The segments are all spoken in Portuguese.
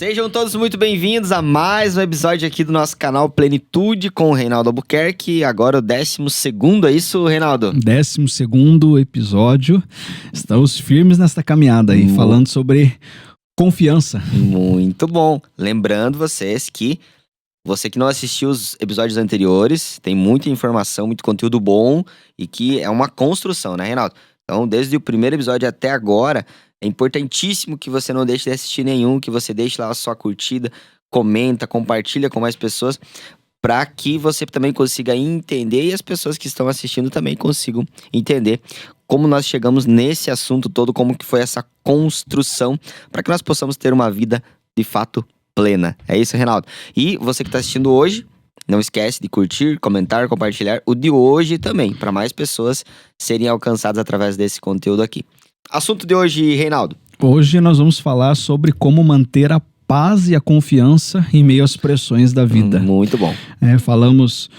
Sejam todos muito bem-vindos a mais um episódio aqui do nosso canal Plenitude com o Reinaldo Albuquerque. Agora o 12º, é isso, Reinaldo? 12º episódio. Estamos firmes nesta caminhada aí, falando sobre confiança. Muito bom. Lembrando vocês que você que não assistiu os episódios anteriores, tem muita informação, muito conteúdo bom e que é uma construção, né, Reinaldo? Então, desde o primeiro episódio até agora, é importantíssimo que você não deixe de assistir nenhum, que você deixe lá a sua curtida, comenta, compartilha com mais pessoas, para que você também consiga entender e as pessoas que estão assistindo também consigam entender como nós chegamos nesse assunto todo, como que foi essa construção, para que nós possamos ter uma vida de fato plena. É isso, Reinaldo? E você que está assistindo hoje, não esquece de curtir, comentar, compartilhar o de hoje também, para mais pessoas serem alcançadas através desse conteúdo aqui. Assunto de hoje, Reinaldo. Hoje nós vamos falar sobre como manter a paz e a confiança em meio às pressões da vida. Muito bom. Falamos,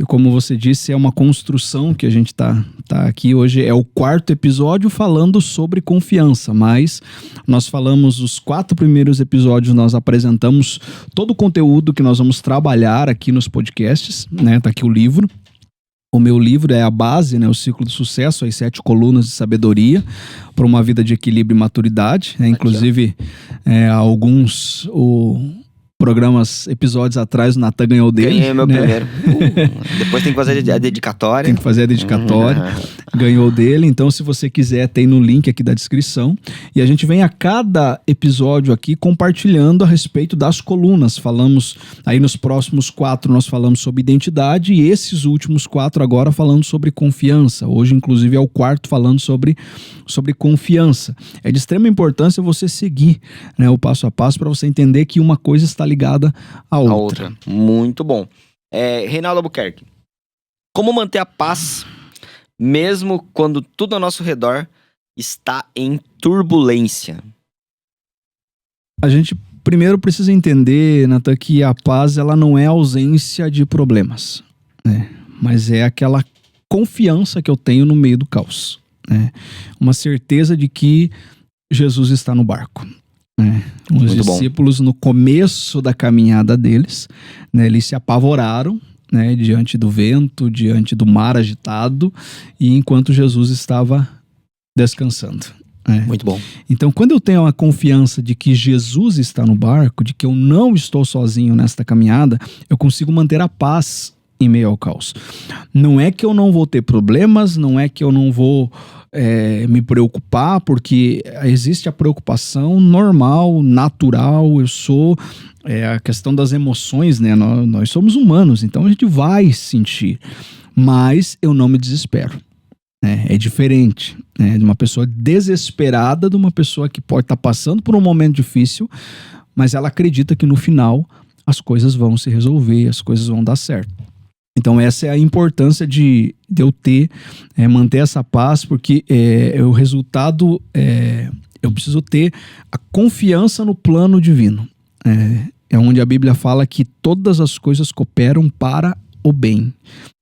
como você disse, é uma construção que a gente tá aqui hoje. É o 4º episódio falando sobre confiança, mas nós falamos os 4 primeiros episódios, nós apresentamos todo o conteúdo que nós vamos trabalhar aqui nos podcasts, né? Tá aqui o livro. O meu livro é a base, né? O Ciclo do Sucesso, as 7 colunas de sabedoria para uma vida de equilíbrio e maturidade. Inclusive, alguns programas, episódios atrás, o Natan ganhou dele. Ganhei meu primeiro. Depois tem que fazer a dedicatória. Tem que fazer a dedicatória. Ganhou dele. Então, se você quiser, tem no link aqui da descrição. E a gente vem a cada episódio aqui compartilhando a respeito das colunas. Falamos, aí nos próximos 4 nós falamos sobre identidade e esses últimos 4 agora falando sobre confiança. Hoje, inclusive, é o 4º falando sobre confiança. É de extrema importância você seguir, né, o passo a passo para você entender que uma coisa está ligada à outra. Muito bom. Reinaldo Albuquerque, como manter a paz mesmo quando tudo ao nosso redor está em turbulência? A gente primeiro precisa entender, Natan, que a paz ela não é ausência de problemas, né? Mas é aquela confiança que eu tenho no meio do caos, né? Uma certeza de que Jesus está no barco. Os Muito discípulos, no começo da caminhada deles, né, eles se apavoraram, né, diante do vento, diante do mar agitado, e enquanto Jesus estava descansando. Muito bom. Então, quando eu tenho a confiança de que Jesus está no barco, de que eu não estou sozinho nesta caminhada, eu consigo manter a paz em meio ao caos. Não é que eu não vou ter problemas, não é que eu não vou me preocupar, porque existe a preocupação normal, natural. Eu sou a questão das emoções, né? Nós somos humanos, então a gente vai sentir, mas eu não me desespero. É diferente, né, de uma pessoa desesperada, de uma pessoa que pode estar passando por um momento difícil, mas ela acredita que no final as coisas vão se resolver, as coisas vão dar certo. Então essa é a importância de eu manter essa paz, porque o resultado, eu preciso ter a confiança no plano divino. É onde a Bíblia fala que todas as coisas cooperam para o bem.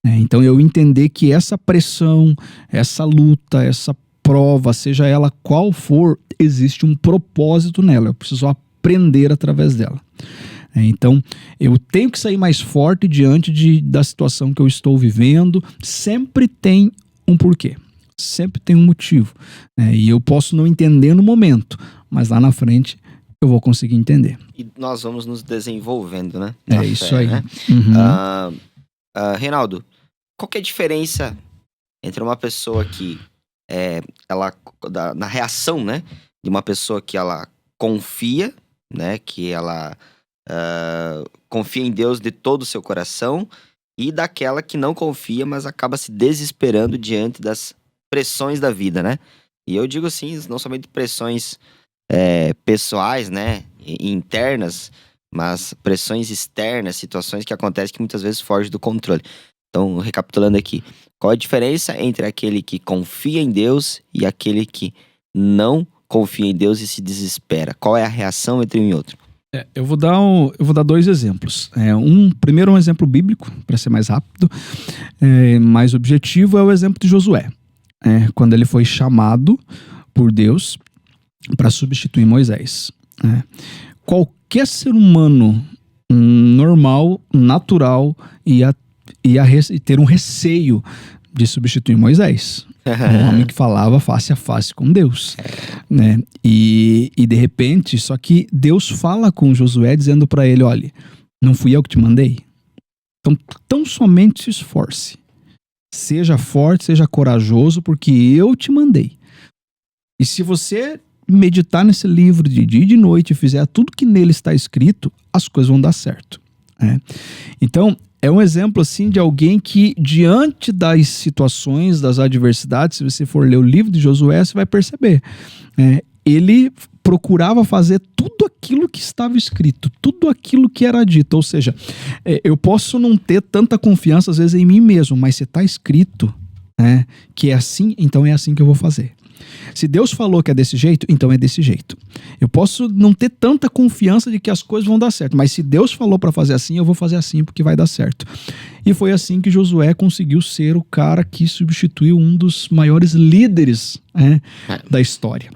Então eu entender que essa pressão, essa luta, essa prova, seja ela qual for, existe um propósito nela. Eu preciso aprender através dela. Então, eu tenho que sair mais forte diante da situação que eu estou vivendo. Sempre tem um porquê, sempre tem um motivo. E eu posso não entender no momento, mas lá na frente eu vou conseguir entender. E nós vamos nos desenvolvendo, né? É isso aí. Né? Uhum. Reinaldo, qual que é a diferença entre uma pessoa que, na reação, né? De uma pessoa que ela confia, né? Que ela confia em Deus de todo o seu coração, e daquela que não confia, mas acaba se desesperando diante das pressões da vida, né? E eu digo assim, não somente pressões pessoais, né? Internas, mas pressões externas, situações que acontecem que muitas vezes fogem do controle. Então, recapitulando aqui, qual a diferença entre aquele que confia em Deus e aquele que não confia em Deus e se desespera? Qual é a reação entre um e outro? Eu vou dar 2 exemplos. Primeiro um exemplo bíblico, para ser mais rápido, mais objetivo, é o exemplo de Josué. Quando ele foi chamado por Deus para substituir Moisés. qualquer ser humano normal, natural, ia ter um receio de substituir Moisés. Um homem que falava face a face com Deus, né? E de repente, só que Deus fala com Josué dizendo para ele, olha, não fui eu que te mandei? Então, tão somente se esforce. Seja forte, seja corajoso, porque eu te mandei. E se você meditar nesse livro de dia e de noite e fizer tudo que nele está escrito, as coisas vão dar certo, né? Então, é um exemplo assim de alguém que, diante das situações, das adversidades, se você for ler o livro de Josué, você vai perceber. Ele procurava fazer tudo aquilo que estava escrito, tudo aquilo que era dito. Ou seja, eu posso não ter tanta confiança às vezes em mim mesmo, mas se está escrito, que é assim, então é assim que eu vou fazer. Se Deus falou que é desse jeito, então é desse jeito. Eu posso não ter tanta confiança de que as coisas vão dar certo, mas se Deus falou para fazer assim, eu vou fazer assim porque vai dar certo. E foi assim que Josué conseguiu ser o cara que substituiu um dos maiores líderes da história.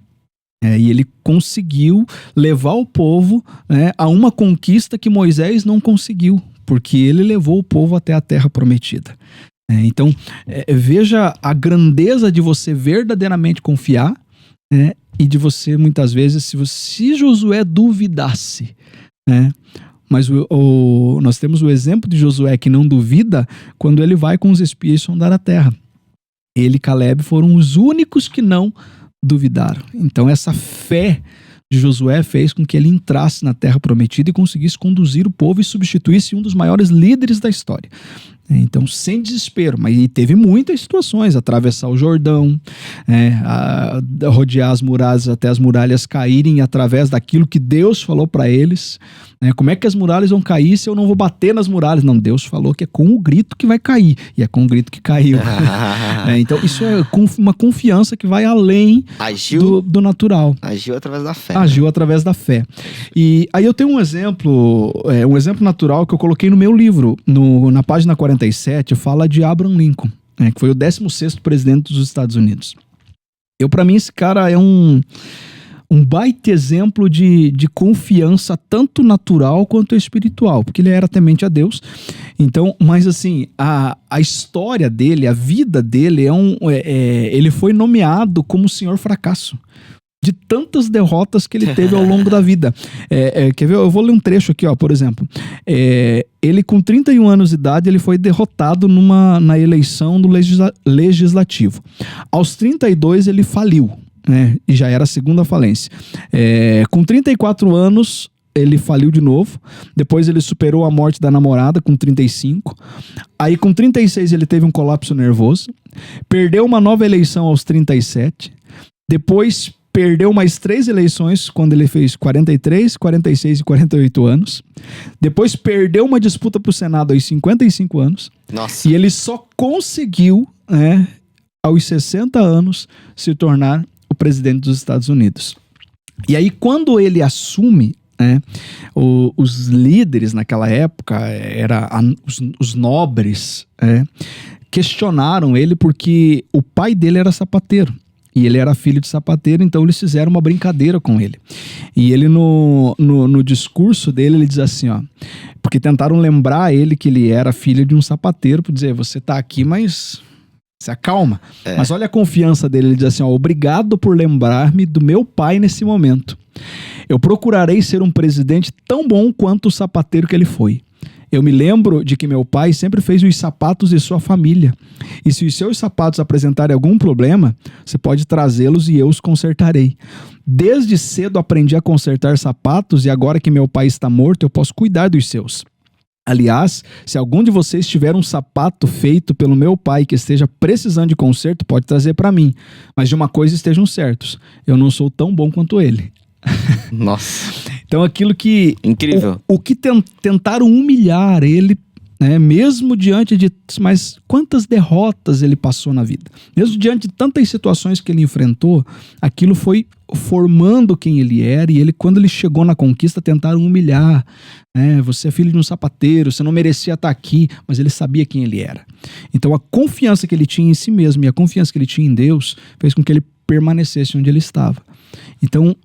E ele conseguiu levar o povo a uma conquista que Moisés não conseguiu, porque ele levou o povo até a terra prometida. Então, veja a grandeza de você verdadeiramente confiar, e de você, muitas vezes, se Josué duvidasse, mas nós temos o exemplo de Josué que não duvida quando ele vai com os espias sondar a terra. Ele e Caleb foram os únicos que não duvidaram. Então, essa fé de Josué fez com que ele entrasse na terra prometida e conseguisse conduzir o povo e substituísse um dos maiores líderes da história. Então, sem desespero, mas teve muitas situações, atravessar o Jordão, rodear as muralhas até as muralhas caírem através daquilo que Deus falou para eles. Como é que as muralhas vão cair se eu não vou bater nas muralhas? Não, Deus falou que é com o grito que vai cair, e é com o grito que caiu. Então, isso é uma confiança que vai além do natural. Agiu através da fé. Agiu através da fé. E aí eu tenho um exemplo natural que eu coloquei no meu livro, na página 47, fala de Abraham Lincoln, que foi o 16º presidente dos Estados Unidos. Para mim, esse cara é um baita exemplo de confiança, tanto natural quanto espiritual, porque ele era temente a Deus. Então, mas assim, a história dele, a vida dele, ele foi nomeado como o Senhor Fracasso, de tantas derrotas que ele teve ao longo da vida. Quer ver? Eu vou ler um trecho aqui, por exemplo. Ele, com 31 anos de idade, ele foi derrotado na eleição do legislativo. Aos 32, ele faliu, e já era a segunda falência. Com 34 anos, ele faliu de novo. Depois ele superou a morte da namorada com 35. Aí com 36 ele teve um colapso nervoso. Perdeu uma nova eleição aos 37. Depois perdeu mais 3 eleições quando ele fez 43, 46 e 48 anos. Depois perdeu uma disputa para o Senado aos 55 anos. Nossa. E ele só conseguiu, aos 60 anos, se tornar o presidente dos Estados Unidos. E aí, quando ele assume, os líderes naquela época, os nobres, questionaram ele porque o pai dele era sapateiro. E ele era filho de sapateiro, então eles fizeram uma brincadeira com ele. E ele, no discurso dele, ele diz assim, porque tentaram lembrar ele que ele era filho de um sapateiro, por dizer, você tá aqui, mas se acalma. Mas olha a confiança dele, ele diz assim, obrigado por lembrar-me do meu pai nesse momento. Eu procurarei ser um presidente tão bom quanto o sapateiro que ele foi. Eu me lembro de que meu pai sempre fez os sapatos de sua família. E se os seus sapatos apresentarem algum problema, você pode trazê-los e eu os consertarei. Desde cedo aprendi a consertar sapatos e agora que meu pai está morto, eu posso cuidar dos seus. Aliás, se algum de vocês tiver um sapato feito pelo meu pai que esteja precisando de conserto, pode trazer para mim. Mas de uma coisa estejam certos, eu não sou tão bom quanto ele. Nossa. Então aquilo que... Incrível. O que tentaram humilhar ele, mesmo diante de... Mas quantas derrotas ele passou na vida? Mesmo diante de tantas situações que ele enfrentou, aquilo foi formando quem ele era, e ele, quando ele chegou na conquista, tentaram humilhar. Você é filho de um sapateiro, você não merecia estar aqui, mas ele sabia quem ele era. Então a confiança que ele tinha em si mesmo e a confiança que ele tinha em Deus fez com que ele permanecesse onde ele estava. Então,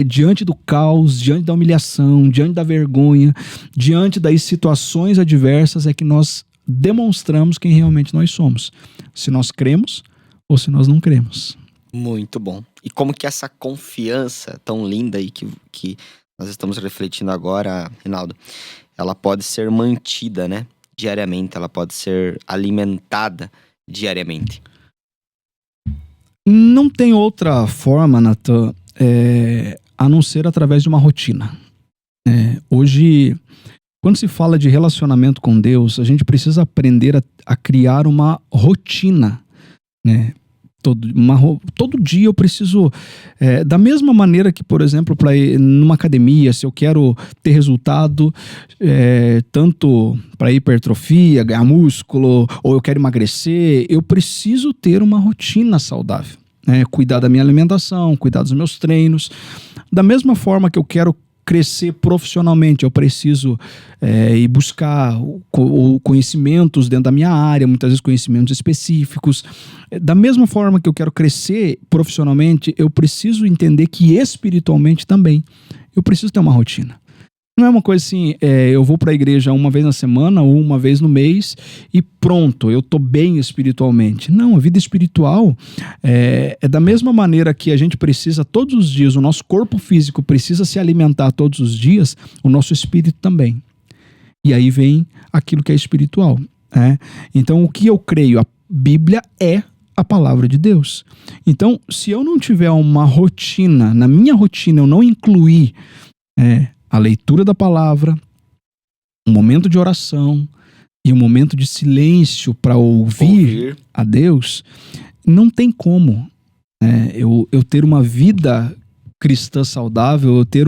diante do caos, diante da humilhação, diante da vergonha, diante das situações adversas, é que nós demonstramos quem realmente nós somos. Se nós cremos ou se nós não cremos. Muito bom. E como que essa confiança tão linda aí que nós estamos refletindo agora, Rinaldo, ela pode ser mantida, né? Diariamente, ela pode ser alimentada diariamente. Não tem outra forma, Nathan, a não ser através de uma rotina. Hoje, quando se fala de relacionamento com Deus, a gente precisa aprender a criar uma rotina, né? Todo dia eu preciso, da mesma maneira que, por exemplo, para ir numa academia, se eu quero ter resultado, tanto para hipertrofia, ganhar músculo, ou eu quero emagrecer, eu preciso ter uma rotina saudável, né? Cuidar da minha alimentação, cuidar dos meus treinos. Da mesma forma que eu quero crescer profissionalmente, eu preciso ir buscar conhecimentos dentro da minha área, muitas vezes conhecimentos específicos. Da mesma forma que eu quero crescer profissionalmente, eu preciso entender que espiritualmente também eu preciso ter uma rotina. Não é uma coisa assim, eu vou para a igreja uma vez na semana ou uma vez no mês e pronto, eu estou bem espiritualmente. Não, a vida espiritual é da mesma maneira que a gente precisa todos os dias, o nosso corpo físico precisa se alimentar todos os dias, o nosso espírito também. E aí vem aquilo que é espiritual. Então, o que eu creio? A Bíblia é a palavra de Deus. Então, se eu não tiver uma rotina, na minha rotina eu não incluir a leitura da palavra, um momento de oração e um momento de silêncio para ouvir a Deus, não tem como eu ter uma vida cristã saudável, eu ter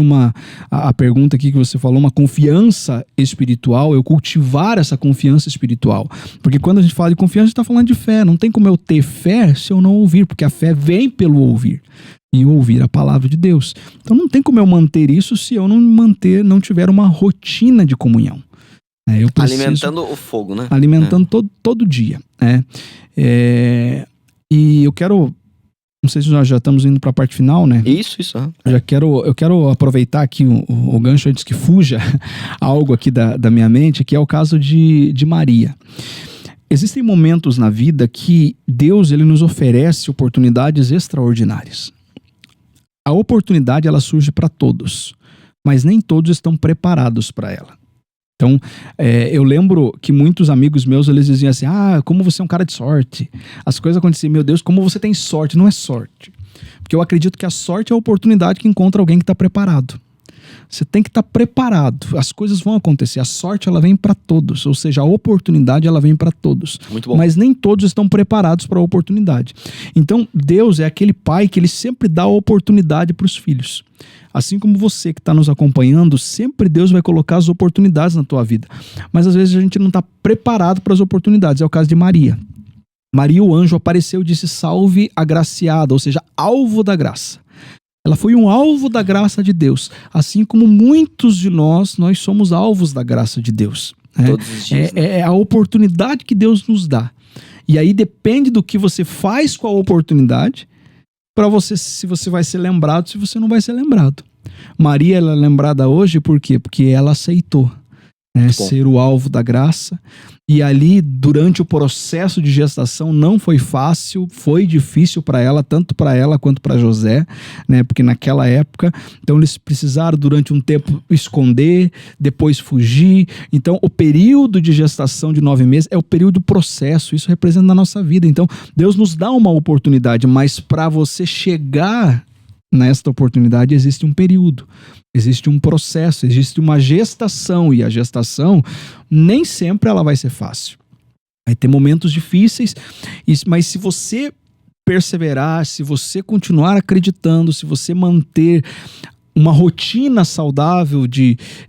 a pergunta aqui que você falou, uma confiança espiritual, eu cultivar essa confiança espiritual. Porque quando a gente fala de confiança, a gente está falando de fé. Não tem como eu ter fé se eu não ouvir, porque a fé vem pelo ouvir. E ouvir a palavra de Deus. Então não tem como eu manter isso se eu não tiver uma rotina de comunhão. Eu preciso, alimentando o fogo, né? Alimentando todo dia. E eu quero, não sei se nós já estamos indo para a parte final, né? Isso. Eu quero aproveitar aqui o gancho antes que fuja algo aqui da minha mente, que é o caso de Maria. Existem momentos na vida que Deus ele nos oferece oportunidades extraordinárias. A oportunidade ela surge para todos, mas nem todos estão preparados para ela. Então, eu lembro que muitos amigos meus, eles diziam assim, como você é um cara de sorte. As coisas aconteciam, meu Deus, como você tem sorte. Não é sorte. Porque eu acredito que a sorte é a oportunidade que encontra alguém que está preparado. Você tem que estar preparado. As coisas vão acontecer. A sorte, ela vem para todos. Ou seja, a oportunidade, ela vem para todos. Muito bom. Mas nem todos estão preparados para a oportunidade. Então, Deus é aquele pai que ele sempre dá a oportunidade para os filhos. Assim como você que está nos acompanhando, sempre Deus vai colocar as oportunidades na tua vida. Mas às vezes a gente não está preparado para as oportunidades. É o caso de Maria. Maria, o anjo apareceu e disse, salve agraciada, ou seja, alvo da graça. Ela foi um alvo da graça de Deus, assim como muitos de nós somos alvos da graça de Deus. Todos os dias, é a oportunidade que Deus nos dá. E aí depende do que você faz com a oportunidade, para você, se você vai ser lembrado, se você não vai ser lembrado. Maria ela é lembrada hoje por quê? Porque ela aceitou ser o alvo da graça. E ali, durante o processo de gestação, não foi fácil, foi difícil para ela, tanto para ela quanto para José, né? Porque naquela época, então eles precisaram durante um tempo esconder, depois fugir. Então, o período de gestação de 9 meses é o período do processo, isso representa a nossa vida. Então, Deus nos dá uma oportunidade, mas para você chegar nesta oportunidade existe um período. Existe um processo, existe uma gestação, e a gestação nem sempre ela vai ser fácil. Vai ter momentos difíceis, mas se você perseverar, se você continuar acreditando, se você manter uma rotina saudável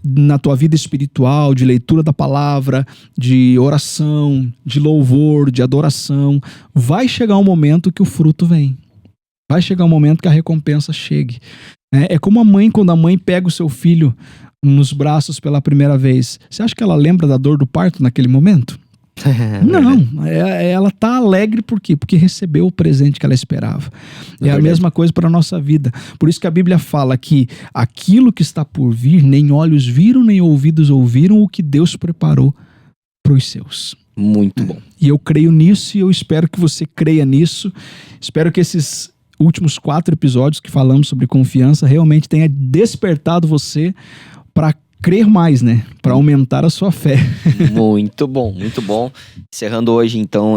na tua vida espiritual, de leitura da palavra, de oração, de louvor, de adoração, vai chegar um momento que o fruto vem. Vai chegar um momento que a recompensa chegue. É como a mãe, quando a mãe pega o seu filho nos braços pela primeira vez. Você acha que ela lembra da dor do parto naquele momento? Não, ela tá alegre por quê? Porque recebeu o presente que ela esperava. É a mesma coisa para a nossa vida. Por isso que a Bíblia fala que aquilo que está por vir, nem olhos viram, nem ouvidos ouviram o que Deus preparou para os seus. Muito bom. E eu creio nisso e eu espero que você creia nisso. Espero que esses últimos 4 episódios que falamos sobre confiança realmente tenha despertado você para crer mais, né? Para aumentar a sua fé. Muito bom, muito bom. Encerrando hoje, então,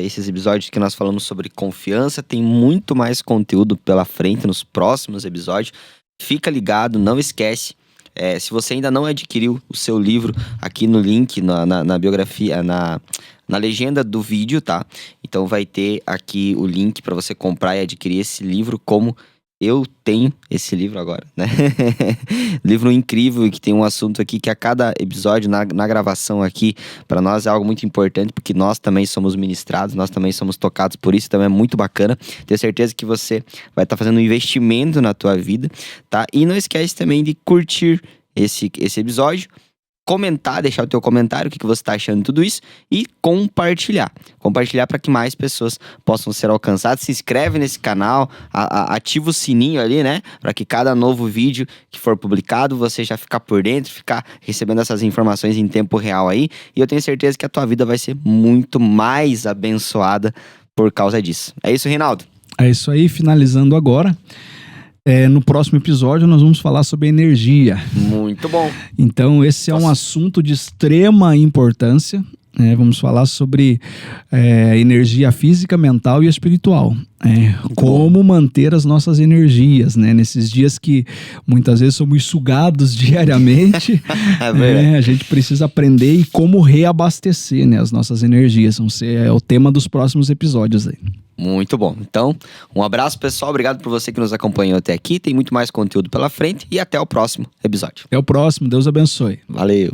esses episódios que nós falamos sobre confiança. Tem muito mais conteúdo pela frente nos próximos episódios. Fica ligado, não esquece. Se você ainda não adquiriu o seu livro, aqui no link, na biografia, na legenda do vídeo, tá? Então vai ter aqui o link para você comprar e adquirir esse livro, como eu tenho esse livro agora, né? Livro incrível e que tem um assunto aqui que a cada episódio, na gravação aqui, para nós é algo muito importante, porque nós também somos ministrados, nós também somos tocados por isso, também é muito bacana. Tenho certeza que você vai estar fazendo um investimento na tua vida, tá? E não esquece também de curtir esse episódio, comentar, deixar o teu comentário, o que você está achando de tudo isso, e compartilhar para que mais pessoas possam ser alcançadas. Se inscreve nesse canal, ativa o sininho ali, né, para que cada novo vídeo que for publicado, você já ficar por dentro, ficar recebendo essas informações em tempo real aí, e eu tenho certeza que a tua vida vai ser muito mais abençoada por causa disso. É isso, Reinaldo? É isso aí, finalizando agora. No próximo episódio nós vamos falar sobre energia. Muito bom. Então esse é um assunto de extrema importância. Vamos falar sobre energia física, mental e espiritual. Como manter as nossas energias, né? Nesses dias que muitas vezes somos sugados diariamente. A gente precisa aprender e como reabastecer, né, as nossas energias. É o tema dos próximos episódios aí. Muito bom. Então, um abraço, pessoal. Obrigado por você que nos acompanhou até aqui. Tem muito mais conteúdo pela frente e até o próximo episódio. Até o próximo. Deus abençoe. Valeu.